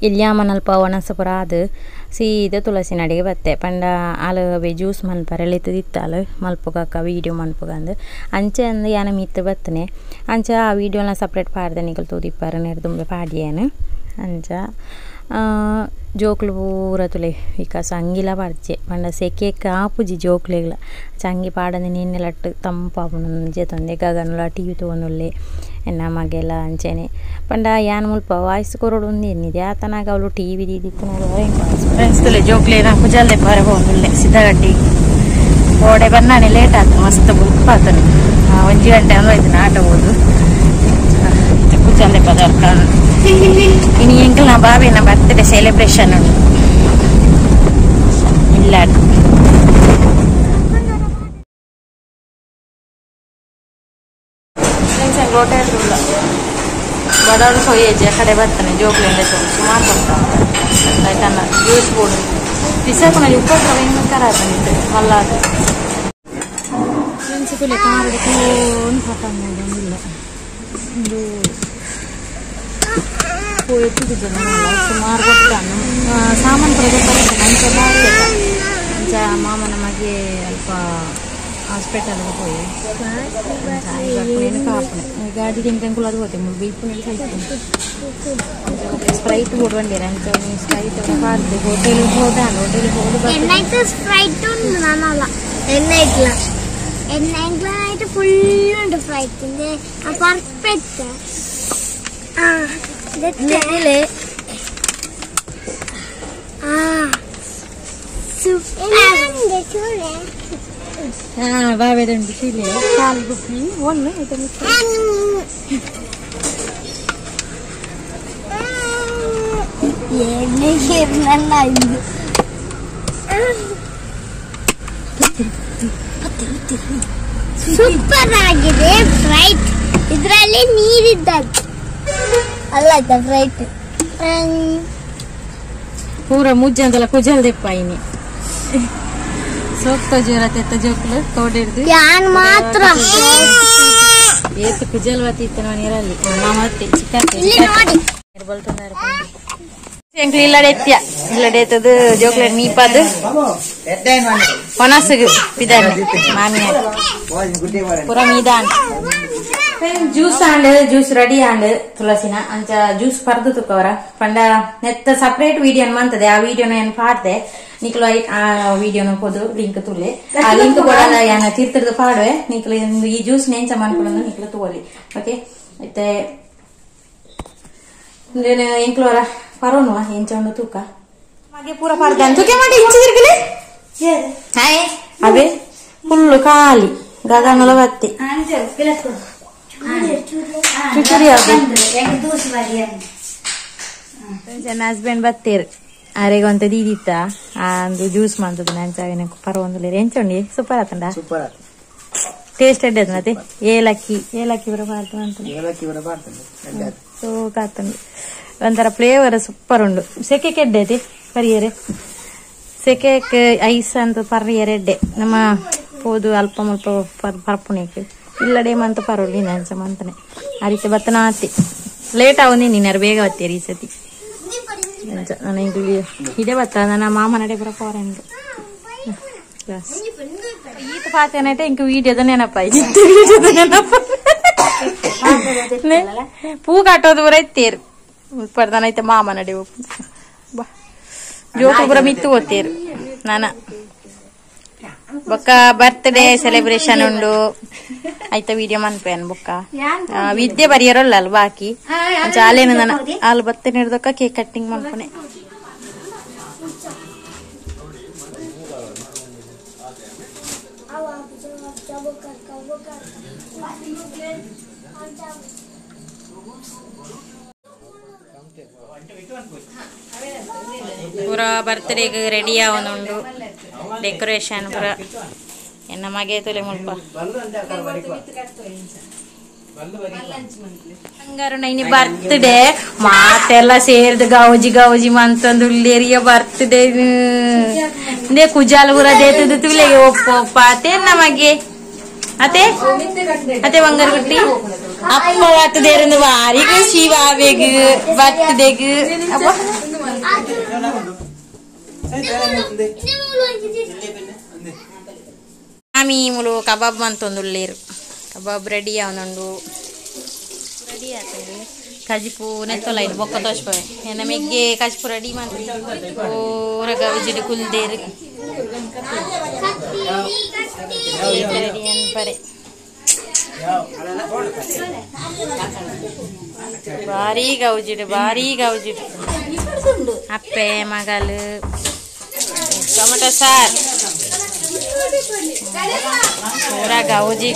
ಇಲ್ಯಾಮನಲ್ಪ ಒಣಸಪುರ ಅದು ಸೀದಾ ತುಳಸಿ ನಡಿಗೆ ಬತ್ತೆ ಪಂಡ ಆಲು ಜ್ಯೂಸ್ ಮಲ್ಪರೆ ಎಳಿತದಿತ್ತಾಲು ಮಲ್ಪೋಗಕ್ಕ ವೀಡಿಯೋ ಮಲ್ಪೋಗಂದು ಅಂಚೆ ಅಂದು ಯಾನ ಮಿತ್ತು ಬತ್ತನೆ ಅಂಚೆ ಆ ವೀಡಿಯೋನ ಸಪ್ರೇಟ್ ಪಾಡ್ದೆ ನಿಕಲ್ ತೂದಿಪ್ಪಾರ ನೆರೆದುಂಬೆ ಪಾಡ್ಯೇನು ಅಂಚ ಜೋಕ್ಲು ಪೂರ ತುಲೆ ವಿಕಾಸ ಅಂಗಿಲ ಪಾಡ್ಚೆ ಪಂಡ ಸೆಕೆ ಕಾಪುಜಿ ಜೋಕ್ಲೆಗ್ಲ ಚಂಗಿ ಪಾಡದೆ ನಿನ್ನೆಲಟ್ಟು ತಂಪಾಪುನ ಜೇತೊಂದೆ ಗಗನುಲ ಟಿವಿ ತಗೊಂಡುಲ್ಲೆ ನಮಗೆಲ್ಲ ಅಂಚೆನೆ ಪಂಡ ಯಾನ್ ಮುಲ್ಪ ವಾಯ್ಸ್ ಕೊರೋಡು ಒಂದೇನಿದೆ ಆತನಾಗ ಅವಳು ಟಿವಿ ದಿತ್ತು ನೋಡುವ ಫ್ರೆಂಡ್ಸ್ ತುಲೆ ಜೋಕ್ಲೇನ ಕುಜಲ್ದೆ ಪಾರೆ ಹೋಗುಲ್ಲೆ ಸಿದ್ದಗಡ್ಡಿ ಓಡೆ ಬನ್ನಾನೆ ಲೇಟ್ ಆಯ್ತು ಮಸ್ತ್ ಮುಲ್ಪಾತನು 1 ಗಂಟೆ ಅಂದ್ರೆ ಆಟ ಹೋದು ಕುಜಲ್ದೆ ಪದಾರ್ಥ ಇನ್ನು ಎಂಕಲ್ ನಾ ಬಾಬಿನ ಬರ್ತ್ಡೇ ಸೆಲೆಬ್ರೇಷನ್ ಉಂಟು ಇಲ್ಲ ರೋಟ ಇರಲಿಲ್ಲ ಬಡವರು ಸೊಯ್ಯಜ್ಜಿ ಆ ಕಡೆ ಬರ್ತಾನೆ ಜೋಕ್ಲಿಂದ ಸುಮಾರು ಕೊಡ್ತಾನೆ ಆಯ್ತಲ್ಲ ಜ್ಯೂಸ್ ಬೋರ್ಡ್ ಬಿಸಾಕು ನಾನು ಉಪ್ಪತ್ರ ತರ ಬಂದಿತ್ತು ಮಲ್ಲ ಫ್ರೆಂಡ್ಸ್ಗುಲೆ ಕಾರಡಿಕೊಂಡು ಹಾಕೊಂಡಿಲ್ಲ ಒಂದು ಎತ್ತಿದ್ದ ಸುಮಾರು ಕೊಡ್ತಾನು ಸಾಮಾನು ಕೂಡ ಗೊತ್ತಾಗುತ್ತೆ ಮಂಚ ಭಾರಿ ಮಂಚ ಮಾಮನ ಮಗೆ ಅಲ್ಪ ಹಾಸ್ಪಿಟಲ್ಗೆ ಹೋಗಿ ಕಾಪನೆ ಗಾಡಿ ತಿಂಕಂಕುಲು ಅದು ಹೋತೆ ಮುಳ್ಳು ಬೀಪು ಸ್ಪ್ರೈಟ್ ಬೋಡ್ಬಂಡಿರ ಅಂಚ ಸ್ಪ್ರೈಟ್ ಕಾಡ್ದೆ ಹೋಟೆಲಿಗೆ ಹೋದಾನು ಹೋಟೆಲಿಗೆ ಹೋಗಿ ಸ್ಪ್ರೈಟ್ ಉಂಟು ನಾನಲ್ಲ ಎಣ್ಣೆ ಫುಲ್ ಉಂಟು ಸ್ಪ್ರೈಟ್ ಪರ್ಫೆಕ್ಟ್ ಬಾವೆದುಂಟು ಶಿಲೆ ಕಾಲು ಗುಪ್ಪಿ ಒಂದು ಸೂಪರ್ ಆಗಿದೆ ಫ್ರೈಟ್ ಇದರಲ್ಲಿ ನೀರಿದ್ದದ್ದು ಅಲ್ಲ ಫ್ರೈಟ್ ಪೂರ ಮುಜ್ಜಂದಲ್ಲ ಕುಜಲ್ದೆಪ್ಪ ಇನಿ ಸೋಕ್ತ ಜೋರ ತೆತ್ತ ಜೋಕ್ಲು ತೋಡಿರ್ದು ಯಾನ್ ಮಾತ್ರ ಏತು ಕುಜಲ್ವತಿ ಇತ್ತು ನೀರಲ್ಲಿ ಮತ್ತೆ ಚಿಕ್ಕ ಇಲ್ಲಡೆತ್ಯ ಇಲ್ಲಡೆತದು ಜೋಕ್ಲೇಟ್ ಮೀಪದು ಒನಸು ಪಿದಾನೆ ಮಾಮಿಯ ಪೂರ ಮೀದಾನ್ juice and juice ready and ತುಳಸಿನ ಅಂಚ ಜ್ಯೂಸ್ ಪರ್ದು ತುಕ್ಕವರ ಪಂಡ ನೆತ್ತ ಸಪರೇಟ್ ವಿಡಿಯೋ ಮಂತದೆ ಆ ವಿಡಿಯೋನ ಏನ್ ಪಾಡ್ದೆ ನಿಕ್ಲು ಆ ವಿಡಿಯೋನ ಹೋದು ಲಿಂಕ್ ತುಳ್ಳೆ ಆ ಲಿಂಕ್ ಕೂಡ ಏನ ತೀರ್ಥದ ಪಾಡುವೆ ನಿಕ್ಲು ಈ ಜ್ಯೂಸ್ ನೆಂಚ ಮಾಡ್ಕೊಂಡು ನಿಕ್ಲು ತಗೋಲಿ ಓಕೆ ಮತ್ತೆ ಎಂಕ್ಲೋರ ಪರೋನುವ ಎಂಚ ಒಂದು ತೂಕ ಹಾಗೆ ಪೂರ ಪಾಡ್ದೆ ತೂಕೆ ಮಾಡಿ ಇಂಚಿದಿರ್ಗಲೆ ಹಾಯ್ ಅದೇ ಫುಲ್ಲು ಖಾಲಿ ಗಗನಲ ಬತ್ತಿ ನನ್ನ ಹಸ್ಬೆಂಡ್ ಬತ್ತೇರು ಅರೆಗೊಂತ ದೀದಿತ್ತ ಒಂದು ಜ್ಯೂಸ್ ಮಾಡ್ತದ ನಂಚಾವಿನ ಪರವೊಂದು ಎಂಚೊಂಡಿ ಸೂಪರ್ ಆತಂಡ ಟೇಸ್ಟ್ ಎಡ್ಡೆ ಮತ್ತೆ ಏಲಕ್ಕಿ ಬರ ಸೊ ಕಾತಂಡು ಒಂಥರ ಫ್ಲೇವರ್ ಸೂಪರ್ ಉಂಡು ಸೆಕೆ ಎಡ್ಡೆ ಪರಿಯರೆ ಸೆಕೆ ಐಸ್ ಅಂತ ಪರಿಯರೆ ಎಡ್ಡೆ ನಮ್ಮ ಹೋದು ಅಲ್ಪ ಮುಲ್ಪ ಪರ್ಪುಣಿಕೆ ಇಲ್ಲಡೆ ಮಂತ ಪರೋಲಿ ನಂಚ ಮಂತನೆ ಆ ರೀತಿ ಬತ್ತನ ಆತಿ ಲೇಟ್ ಆವನಿ ನೀನಾರು ಬೇಗ ಬತ್ತೀರಿ ಈ ಸತಿ ನನಗೆ ಇದೇ ಬತ್ತ ನನ್ನ ಮಾಮ ನಡೆ ಬರ ಫಾರೆನ್ ಈತ ಪಾತೇನೈತೆ ಇಂಕ ವೀಡಿಯೋದ ನೆನಪ ಪೂ ಕಾಟೋದು ಬರ ಇತ್ತೇರು ಪಡ್ದನೈತೆ ಮಾಮ ನಡೆ ಬಾ ಜೋಕು ಬರ ಮಿತ್ತು ಓದ್ತೇರು ನಾನ ಬೊಕ್ಕ ಬರ್ತ್ಡೇ ಸೆಲೆಬ್ರೇಷನ್ ಉಂಡು ಆಯ್ತಾ ವಿಡಿಯೋ ಮನ್ಪೇನ್ ಬೊಕ್ಕ ವಿದ್ಯೆ ಬರಿಯರಲ್ಲ ಅಲ್ ಬಾಕಿ ಜಾಲೇನು ನಾನು ಅಲ್ಲಿ ಬತ್ತೆ ಹಿಡ್ದಕ್ಕ ಕೇಕ್ ಕಟ್ಟಿಂಗ್ ಮಾಡ್ಕೊನೆ ಪೂರ ಬರ್ತ್ಡೇಗೆ ರೆಡಿ ಆವೊಂದುಂಡು ಡೆಕೋರೇಷನ್ ಪೂರ ಎನ್ನ ಮಗೆ ತೊಲೆ ಮುಲ್ಪ ಹಂಗಾರು ನೈನಿ ಬರ್ತ್ಡೇ ಮಾತೆಲ್ಲ ಸೇರ್ದು ಗೌಜಿ ಮಂತಂದು ಉಳ್ಳೇರಿಯ ಬರ್ತ್ಡೇ ದೇ ಕುಜಾಲ್ ಪೂರ ದೇತದು ತುಲೆಗೆ ಒಪ್ಪ ಅತ್ತೆ ನಮಗೆ ಅತ್ತೆ ಅತ್ತೆ ಬಂಗಾರ ಗುಟ್ಟಿ ಅಪ್ಪ ಬರ್ತದೇರು ಭಾರಿ ಖುಷಿ ಬಾಬೇಗ ಬರ್ತದೇಗ ಅಪ್ಪ ಮೀಮುಲು ಕಬಾಬ್ ಅಂತೊಂದುಳ್ಳೇರು ಕಬಾಬ್ ರೆಡಿ ಅವನೊಂದು ರೆಡಿ ಆಗ್ತದೆ ಕಜಿಪು ನೆತ್ತೊಲೈದು ಬೊಕ್ಕ ತೋಚ್ಪವೆ ಎನ್ನ ಮೆಗ್ಗೆ ಕಜಿಪು ರೆಡಿ ಮಾಡಿ ಓರಗ ವಿಜಿಡು ಕುಲ್ದೇರು ರೆಡಿ ಅನ್ಪರೆ ಭಾರಿ ಗೌಜಿಡು ಅಪ್ಪೆ ಮಗಲು ಟೊಮೆಟೊ ಸಾರ್ ಪೂರ ಗೌಜಿ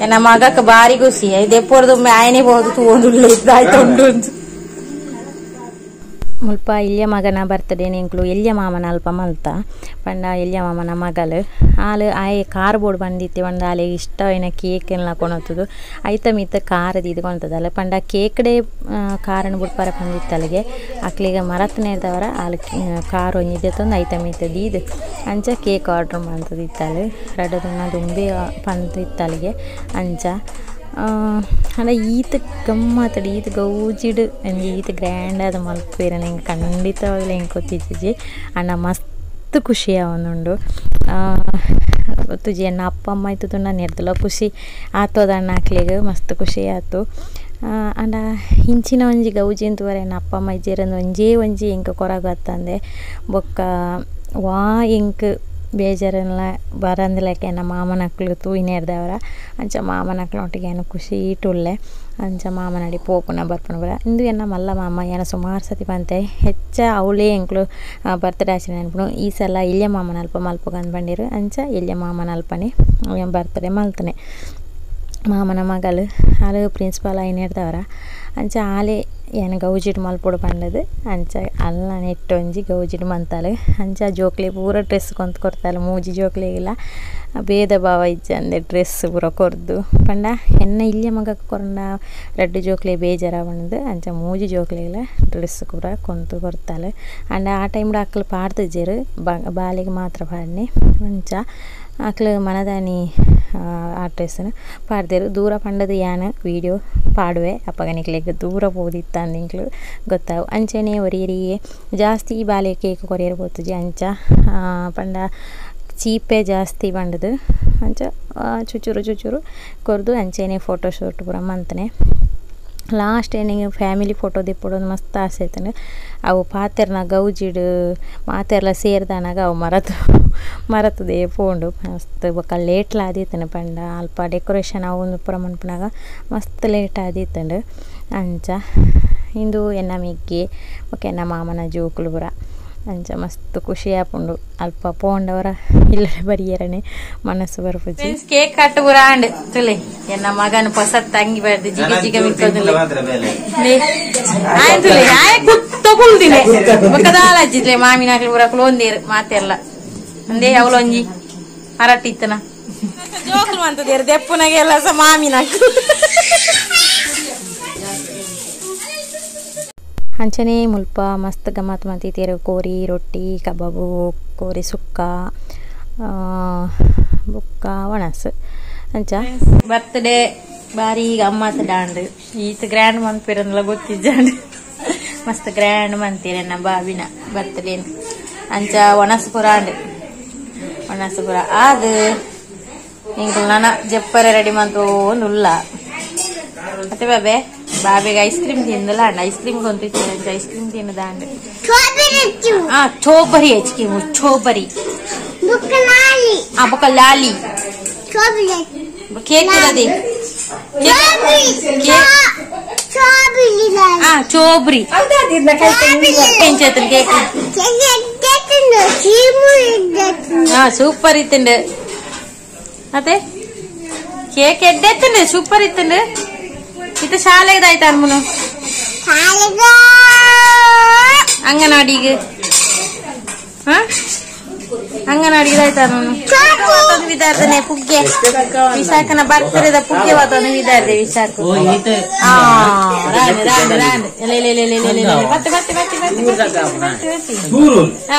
ಎನ್ನ ಮಗಕ್ಕೆ ಬಾರಿ ಖುಷಿ ಇದೆಪ್ಪೊರ್ದು ಆಯ್ನೆ ಬೋದು ತೂಂದು ಇದ್ದಾಯ್ತು ಮುಲ್ಪ ಇಲ್ಲಿಯ ಮಗನ ಬರ್ತಡೇ ನಿಂಕ್ಲು ಎಲ್ಲಿಯ ಮಾಮನ ಅಲ್ಪ ಮಲ್ತ ಪಂಡ ಎಲ್ಲಿಯ ಮಾಮನ ಮಗಲು ಆಲು ಆಯೆ ಕಾರ್ ಬೋರ್ಡ್ ಬಂದಿತ್ತೆ ಪಂಡ ಆಲೆ ಇಷ್ಟವಿನ ಕೇಕ್ ಎಲ್ಲ ಕೊಣತದು ಐತ ಮಿತ್ತ ಕಾರದು ಇದು ಕೊಣ್ತದಲ್ಲ ಪಂಡ ಕೇಕ್ಡೆ ಕಾರಣ ಬಿಡ್ಪಾರ ಬಂದಿತ್ತಲ್ಲಿಗೆ ಅಕ್ಲಿಗೆ ಮರತ್ನೇದವರ ಆಲು ಕಾರ್ ಒಂದಿದ್ದೊಂದು ಐತ ಮಿತ್ತದ ಇದು ಅಂಚ ಕೇಕ್ ಆರ್ಡ್ರ್ ಮಾಡ್ತದಿತ್ತಲು ರಡದನ್ನ ದುಂಬೆ ಬಂದಿತ್ತಲ್ಲಿಗೆ ಅಂಚ ಅಲ್ಲ ಈತ ಗಮ್ಮತ್ತಡಿ ಈತ ಗೌಜಿಡು ಅಂಜಿ ಈತ ಗ್ರ್ಯಾಂಡ್ ಆದ ಮಲ್ಪೇರ ನಂಗೆ ಖಂಡಿತವಾಗ್ಲೂ ಹೆಂಗೆ ಗೊತ್ತಿಜ್ಜಿ ಅಣ್ಣ ಮಸ್ತ್ ಖುಷಿ ಅವನುಂಡು ತುಜಿ ಅಣ್ಣ ಅಪ್ಪ ಅಮ್ಮ ಆಯ್ತು ನಾನು ಎರ್ದಲ್ಲ ಖುಷಿ ಆತು ಅದು ಅಣ್ಣ ಹಾಕ್ಲಿಗೆ ಮಸ್ತ್ ಖುಷಿ ಆಯ್ತು ಅಂಡ ಹಿಂಚಿನ ಒಂಜಿ ಗೌಜಿ ಅಂತುವರೆ ಅಣ್ಣ ಅಪ್ಪ ಅಮ್ಮ ಇಜ್ಜಿರಂದು ಒಂಜಿ ಎಂಕ ಕೊರಗತ್ತಂದೆ ಬೊಕ್ಕ ವಾ ಎಂಕ್ ಬೇಜಾರೆಲ್ಲ ಬರಂದಿಲ್ಲಕ್ಕೆ ನಮ್ಮ ಮಾಮನ ಮಕ್ಕಳು ತೂಯಿನೇರ್ದವರ ಅಂಚ ಮಾಮನ ಮಕ್ಕಳು ಒಟ್ಟಿಗೆ ಏನು ಖುಷಿ ಇಟ್ಟುಳ್ಳೆ ಅಂಚ ಮಾಮನಡಿ ಪೋಪುನ ಬರ್ಪಣ ಬರ ಇಂದು ಎನ್ನ ಮಲ್ಲ ಮಾಮ ಏನ ಸುಮಾರು ಸತಿ ಬಂತೆ ಹೆಚ್ಚ ಅವಳೇ ಎಂಕ್ಳು ಬರ್ತಡೇ ಆಚರಣೆ ಅನ್ಪಣು ಈ ಸಲ ಇಲ್ಲಿಯ ಮಾಮನ ಅಲ್ಪ ಮಲ್ಪಗಂದು ಬಂದಿರು ಅಂಚ ಇಲ್ಲಿಯ ಮಾಮನ ಅಲ್ಪನೆ ಬರ್ತಡೇ ಮಲ್ತನೆ ಮಾಮನ ಮಗಳು ಆಳು ಪ್ರಿನ್ಸಿಪಾಲ್ ಐನೇರ್ದವರ ಅಂಚ ಆಲೆ ಏನು ಗೌಜಿಡ್ ಮಲ್ಪೊಡು ಬಂದದು ಅಂಚ ಅಲ್ಲ ನೆಟ್ಟೊಂಜಿ ಗೌಜಿಡ್ ಮಂತಾಳು ಅಂಚ ಜೋಕ್ಲೆ ಪೂರ ಡ್ರೆಸ್ ಕೊಂತ ಕೊಡ್ತಾಳೆ ಮೂಜಿ ಜೋಕ್ಲೆಗಿಲ್ಲ ಭೇದ ಭಾವ ಇಜ್ಜ ಅಂದೆ ಡ್ರೆಸ್ ಪೂರ ಕೊರ್ದು ಪಂಡ ಎನ್ನ ಇಲ್ಲಿಯ ಮಗಕ್ಕೆ ಕೊರಂಡ ರೆಡ್ ಜೋಕ್ಲೆ ಬೇಜಾರ ಬಂದು ಅಂಚ ಮೂಜಿ ಜೋಕ್ಲೆಗಿಲ್ಲ ಡ್ರೆಸ್ ಪೂರ ಕೊಂತು ಕೊಡ್ತಾಳೆ ಅಂಡ ಆ ಟೈಮ್ಡು ಅಕ್ಕಲು ಪಾಡ್ತಿಜ್ಜರು ಬಾಲಿಗೆ ಮಾತ್ರ ಪಾಡ್ನೆ ಅಂಚ ಅಕ್ಲು ಮನದಾನಿ ಆ ಡ್ರೆಸ್ಸನ್ನು ಪಾಡ್ದೇರು ದೂರ ಪಂಡದು ಯಾನು ವೀಡಿಯೋ ಪಾಡುವೆ ಅಪ್ಪಗನಿಕ್ಲೆಗೆ ದೂರ ಹೋದಿತ್ತ ಅಂದಿಂಕ್ಲು ಗೊತ್ತಾವು ಅಂಚನೆ ಒರಿಯರಿಗೆ ಜಾಸ್ತಿ ಬಾಲೆ ಕೇಕ್ ಕೊರಿಯರು ಗೊತ್ತುಜಿ ಅಂಚ ಪಂಡ ಚೀಪೆ ಜಾಸ್ತಿ ಬಂಡದು ಅಂಚ ಚುಚೂರು ಕೊರ್ದು ಅಂಚೆನೆ ಫೋಟೋಶೂಟ್ ಪೂರ ಮಂತನೆ ಲಾಸ್ಟ್ ಏನಿಗೆ ಫ್ಯಾಮಿಲಿ ಫೋಟೋ ದಿಪ್ಪೊಡೋದು ಮಸ್ತ್ ಆಸೆ ಆಯ್ತಾನೆ ಅವು ಪಾತೆರ್ನ ಗೌಜಿಡು ಮಾತೆರ್ಲ ಸೇರ್ದಾನಾಗ ಅವು ಮರತದೆ ಪೋಂಡು ಮಸ್ತ್ ಬೊಕ್ಕ ಲೇಟ್ಲ ಆದಿತ್ತಂಡು ಪಂಡ ಅಲ್ಪ ಡೆಕೋರೇಷನ್ ಅವು ಒಂದು ಪುರ ಮನ್ಪುನಾಗ ಮಸ್ತ್ ಲೇಟ್ ಆದಿತ್ತಂಡು ಅಂಚ ಇಂದು ಎನ್ನ ಮೆಗ್ಗೆ ಬೊಕ್ಕ ಎನ್ನ ಮಾಮನ ಜೋಕುಲು ಪುರ ಅಂಚ ಮಸ್ತ್ ಖುಷಿ ಆಪುಂಡು ಅಲ್ಪ ಪೋಂಡವರ ಇಲ್ಲಡೆ ಬರಿಯರನೆ ಮನಸ್ಸು ಬರ್ಪುಜಿ ಕೇಕ್ ಕಟ್ಟು ಪುರ ಅಂಡ್ ತುಲೆ ಎನ್ನ ಮಗನ ಹೊಸತ್ ತಂಗಿ ಬರ್ದು ಜಿಗ ಮಿಕ್ಕೋದಿಲ್ಲ ಆಯ್ ತುಲೆ ಆಯ್ ತಗೊಳ್ದಿನೆ ಬೊಕ್ಕದಾಲಜ್ಜಿದ್ಲೆ ಮಾಮಿನಾಕ್ಲು ಪುರ ಕ್ಲೋಂದೇರು ಮಾತೆರ್ಲ ಅಂದೇ ಅವಳೊಂಜಿ ಹರಟ್ಟಿತ್ತನ ಜೋಕುಲು ಅಂತದೇರು ದೆಪ್ಪುನಗೆಲ್ಲ ಸ ಮಾಮಿನಾಕ್ಲು ಅಂಚನೆ ಮುಲ್ಪ ಮಸ್ತ್ ಗಮ್ಮತ್ ಮಂತಿತ್ತೇರು ಕೋರಿ ರೊಟ್ಟಿ ಕಬಾಬು ಕೋರಿ ಸುಕ್ಕ ಬುಕ್ಕ ಒಣಸು ಅಂಚ ಬರ್ತ್ಡೇ ಬಾರಿ ಗಮ್ಮತ್ ಡಾಂಡ್ ಈತ ಗ್ರ್ಯಾಂಡ್ ಮಂತ್ಪಿರಂದಲ್ಲ ಗೊತ್ತಿಜ್ಜಾಂಡ್ ಮಸ್ತ್ ಗ್ರ್ಯಾಂಡ್ ಮಂತೀರ ನಮ್ಮ ಬಾಬಿನ ಬರ್ತ್ಡೇ ಅಂಚ ಒಣಸು ಪುರ ಅಂಡ್ ಒಣಸು ಪುರ ಅದು ಇಂಕ ನನ್ನ ಜಪ್ಪರೆ ರೆಡಿ ಮಂತು ಒಂದು ಉಲ್ಲ ಮತ್ತೆ ಬಾಬೆಗೆ ಐಸ್ ಕ್ರೀಮ್ ತಿಂದಲ್ಲ ಅಂಡ್ ಐಸ್ ಕ್ರೀಮ್ ಕೊಂತಿತ್ತು ಐಸ್ ಕ್ರೀಮ್ ತಿನ್ನದ ಅಂಡ್ ಚೋಬರಿ ಐಸ್ ಕ್ರೀಮ್ ಚೋಬರಿ ಬೊಕ್ಕ ಲಾಲಿ ಕೇಕ್ ಇರದೆ ಚೋಬ್ರಿ ಪೆಂಚತ್ರ ಕೇಕ್ ಸೂಪರ್ ಇತ್ತಂಡ್ ಮತ್ತೆ ಕೇಕ್ ಎಡ್ಡೆತ್ತಂಡ್ ಸೂಪರ್ ಇತ್ತಂಡ್ ಇತ್ತ ಶಾಲೆದಾಯ್ತ ಅನ್ಮುನು ಅಂಗನವಾಡಿಗೆ ಅಂಗನವಾಡಿಗೆ ಆಯ್ತಾ ನಾನು ವಿದ್ಯಾರ್ಥಿನೇ ಪುಗ್ಗೆ ವಿಶಾಖನ ಬರ್ತಡೇದ ಪುಗ್ಗೆ ವಾತಾವರಣ ವಿದ್ಯಾರ್ಥಿ ವಿಶಾಖ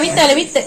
ಬಿತ್ತಲೆ ಬಿತ್ತೆ